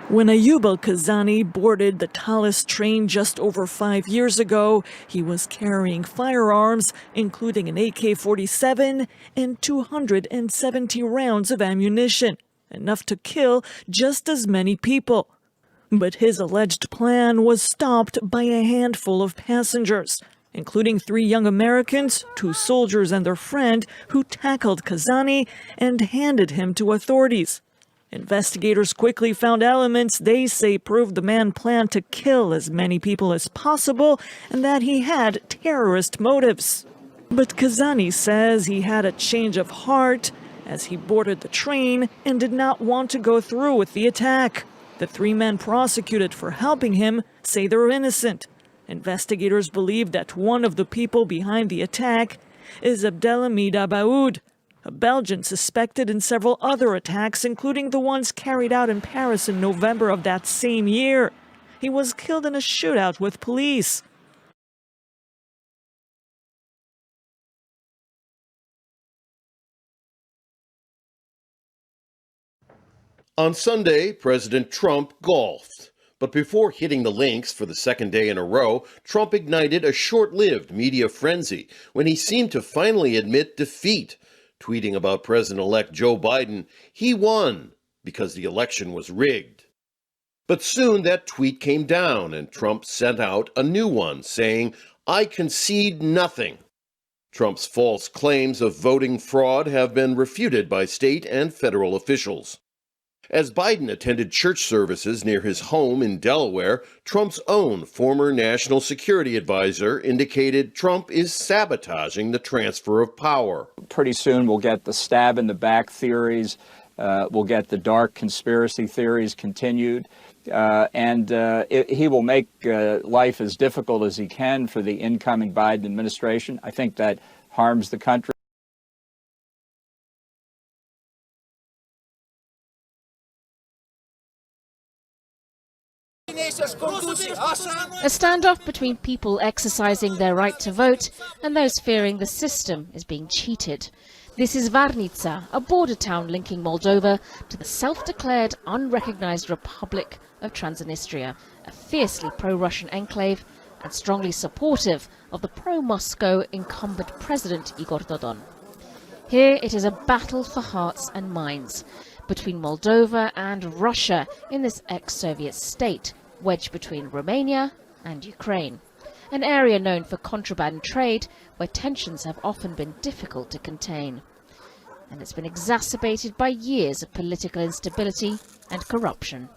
When Ayub al-Kazani boarded the Thalys train just over 5 years ago, he was carrying firearms, including an AK-47 and 270 rounds of ammunition, enough to kill just as many people. But his alleged plan was stopped by a handful of passengers, including 3 young Americans, 2 soldiers and their friend, who tackled Kazani and handed him to authorities. Investigators quickly found elements they say proved the man planned to kill as many people as possible and that he had terrorist motives. But Kazani says he had a change of heart as he boarded the train and did not want to go through with the attack. The 3 men prosecuted for helping him say they're innocent. Investigators believe that one of the people behind the attack is Abdelhamid Abaoud, a Belgian suspected in several other attacks, including the ones carried out in Paris in November of that same year. He was killed in a shootout with police. On Sunday, President Trump golfed. But before hitting the links for the second day in a row, Trump ignited a short-lived media frenzy when he seemed to finally admit defeat. Tweeting about President-elect Joe Biden, he won because the election was rigged. But soon that tweet came down and Trump sent out a new one saying, "I concede nothing." Trump's false claims of voting fraud have been refuted by state and federal officials. As Biden attended church services near his home in Delaware, Trump's own former national security advisor indicated Trump is sabotaging the transfer of power. Pretty soon we'll get the stab in the back theories, we'll get the dark conspiracy theories continued, and he will make life as difficult as he can for the incoming Biden administration. I think that harms the country. A standoff between people exercising their right to vote and those fearing the system is being cheated. This is Varnica, a border town linking Moldova to the self-declared unrecognized Republic of Transnistria, a fiercely pro-Russian enclave and strongly supportive of the pro-Moscow incumbent President Igor Dodon. Here it is a battle for hearts and minds between Moldova and Russia in this ex-Soviet state, wedged between Romania and Ukraine, an area known for contraband trade where tensions have often been difficult to contain. And it's been exacerbated by years of political instability and corruption.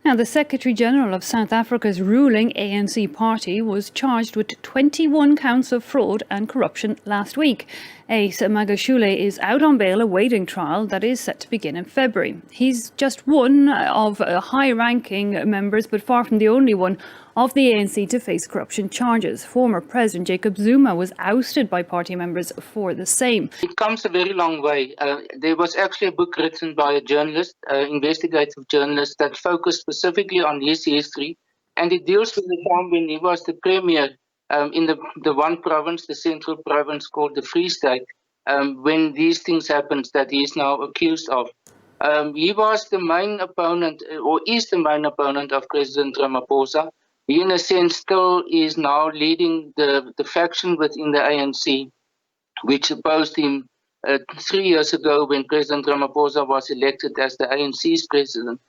Now, the Secretary-General of South Africa's ruling ANC party was charged with 21 counts of fraud and corruption last week. Ace Magashule is out on bail awaiting trial that is set to begin in February. He's just one of high-ranking members, but far from the only one of the ANC to face corruption charges. Former President Jacob Zuma was ousted by party members for the same. It comes a very long way. There was actually a book written by a journalist, investigative journalist, that focused specifically on his history, and it deals with the time when he was the premier in the one province, the central province called the Free State, when these things happened that he is now accused of. He was the main opponent, or is the main opponent of President Ramaphosa. He, in a sense, still is now leading the faction within the ANC, which opposed him 3 years ago when President Ramaphosa was elected as the ANC's president.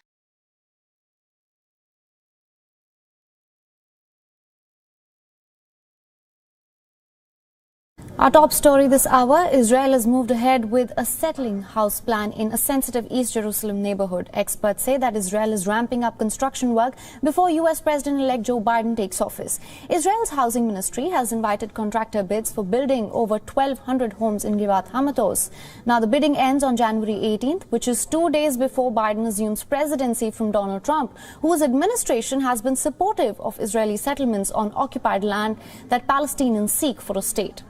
Our top story this hour, Israel has moved ahead with a settling house plan in a sensitive East Jerusalem neighborhood. Experts say that Israel is ramping up construction work before US President-elect Joe Biden takes office. Israel's housing ministry has invited contractor bids for building over 1,200 homes in Givat Hamatos. Now, the bidding ends on January 18th, which is 2 days before Biden assumes presidency from Donald Trump, whose administration has been supportive of Israeli settlements on occupied land that Palestinians seek for a state.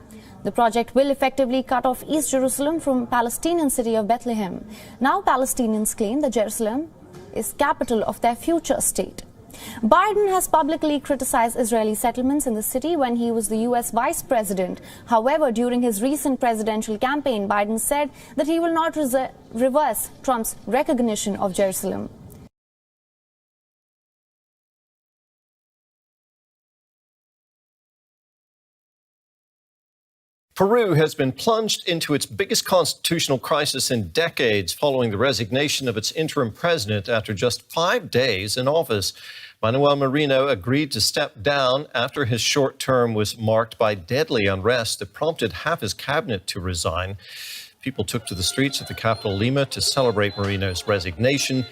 The project will effectively cut off East Jerusalem from Palestinian city of Bethlehem. Now Palestinians claim that Jerusalem is capital of their future state. Biden has publicly criticized Israeli settlements in the city when he was the U.S. vice president. However, during his recent presidential campaign, Biden said that he will not reverse Trump's recognition of Jerusalem. Peru has been plunged into its biggest constitutional crisis in decades following the resignation of its interim president after just 5 days in office. Manuel Merino agreed to step down after his short term was marked by deadly unrest that prompted half his cabinet to resign. People took to the streets of the capital, Lima, to celebrate Merino's resignation.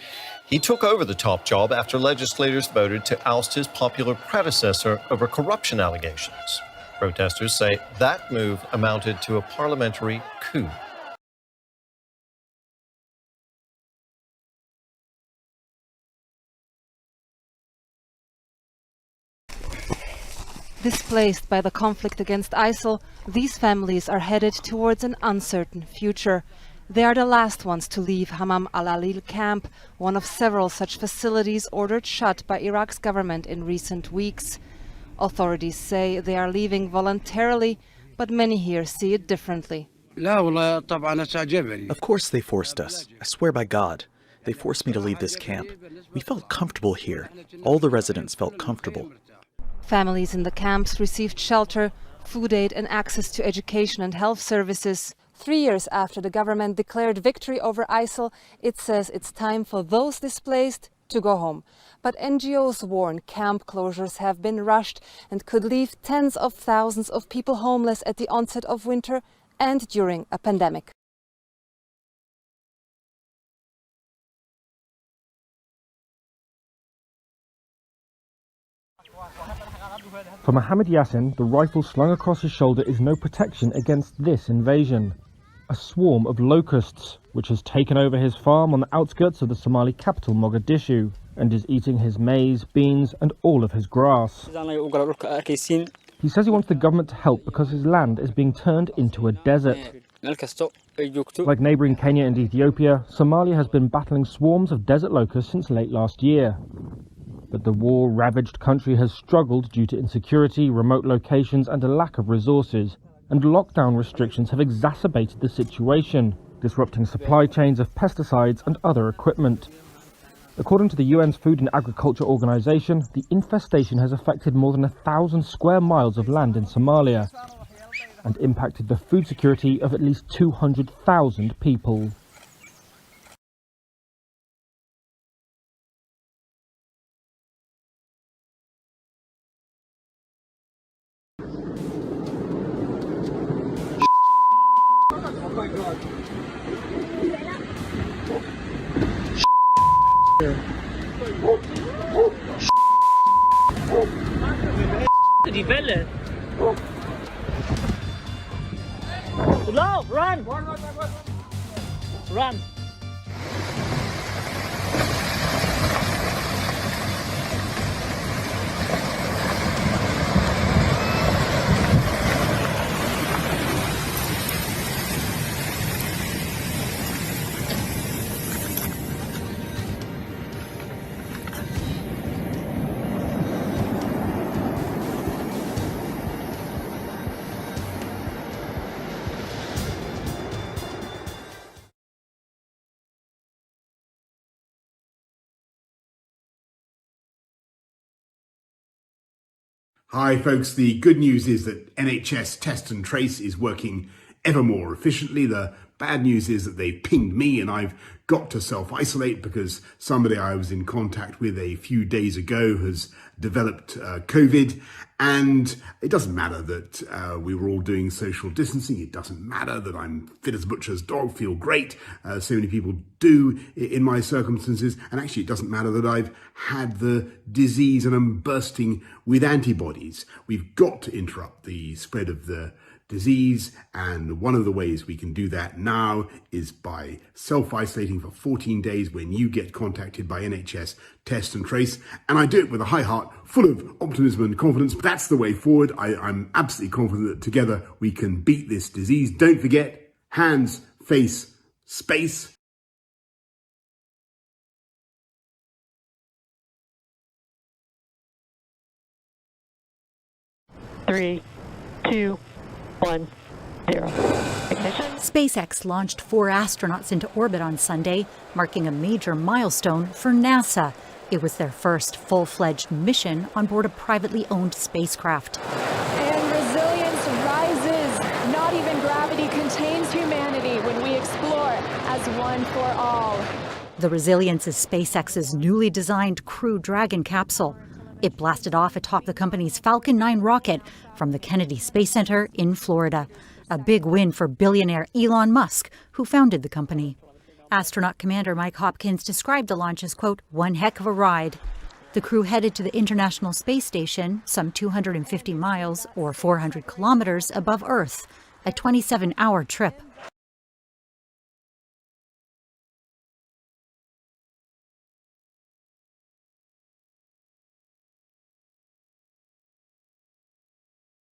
He took over the top job after legislators voted to oust his popular predecessor over corruption allegations. Protesters say that move amounted to a parliamentary coup. Displaced by the conflict against ISIL, these families are headed towards an uncertain future. They are the last ones to leave Hamam al-Alil camp, one of several such facilities ordered shut by Iraq's government in recent weeks. Authorities say they are leaving voluntarily, but many here see it differently. Of course they forced us. I swear by God. They forced me to leave this camp. We felt comfortable here. All the residents felt comfortable. Families in the camps received shelter, food aid and access to education and health services. 3 years after the government declared victory over ISIL, it says it's time for those displaced to go home. But NGOs warn camp closures have been rushed and could leave tens of thousands of people homeless at the onset of winter and during a pandemic. For Mohammed Yassin, the rifle slung across his shoulder is no protection against this invasion. A swarm of locusts, which has taken over his farm on the outskirts of the Somali capital Mogadishu, and is eating his maize, beans and all of his grass. He says he wants the government to help because his land is being turned into a desert. Like neighbouring Kenya and Ethiopia, Somalia has been battling swarms of desert locusts since late last year. But the war-ravaged country has struggled due to insecurity, remote locations and a lack of resources, and lockdown restrictions have exacerbated the situation, disrupting supply chains of pesticides and other equipment. According to the UN's Food and Agriculture Organization, the infestation has affected more than 1,000 square miles of land in Somalia and impacted the food security of at least 200,000 people. Run! Run! Hi folks, the good news is that NHS Test and Trace is working ever more efficiently. The bad news is that they've pinged me and I've got to self-isolate because somebody I was in contact with a few days ago has developed COVID. And it doesn't matter that we were all doing social distancing. It doesn't matter that I'm fit as a butcher's dog, feel great. So many people do in my circumstances. And actually, it doesn't matter that I've had the disease and I'm bursting with antibodies. We've got to interrupt the spread of the disease, and one of the ways we can do that now is by self-isolating for 14 days when you get contacted by NHS Test and Trace. And I do it with a high heart, full of optimism and confidence. That's the way forward. I'm absolutely confident that together we can beat this disease. Don't forget, hands, face, space. 3, 2, 1, 0. Ignition. SpaceX launched 4 astronauts into orbit on Sunday, marking a major milestone for NASA. It was their first full-fledged mission on board a privately owned spacecraft. And resilience rises. Not even gravity contains humanity when we explore as one for all. The Resilience is SpaceX's newly designed Crew Dragon capsule. It blasted off atop the company's Falcon 9 rocket from the Kennedy Space Center in Florida. A big win for billionaire Elon Musk, who founded the company. Astronaut Commander Mike Hopkins described the launch as, quote, one heck of a ride. The crew headed to the International Space Station, some 250 miles or 400 kilometers above Earth, a 27-hour trip.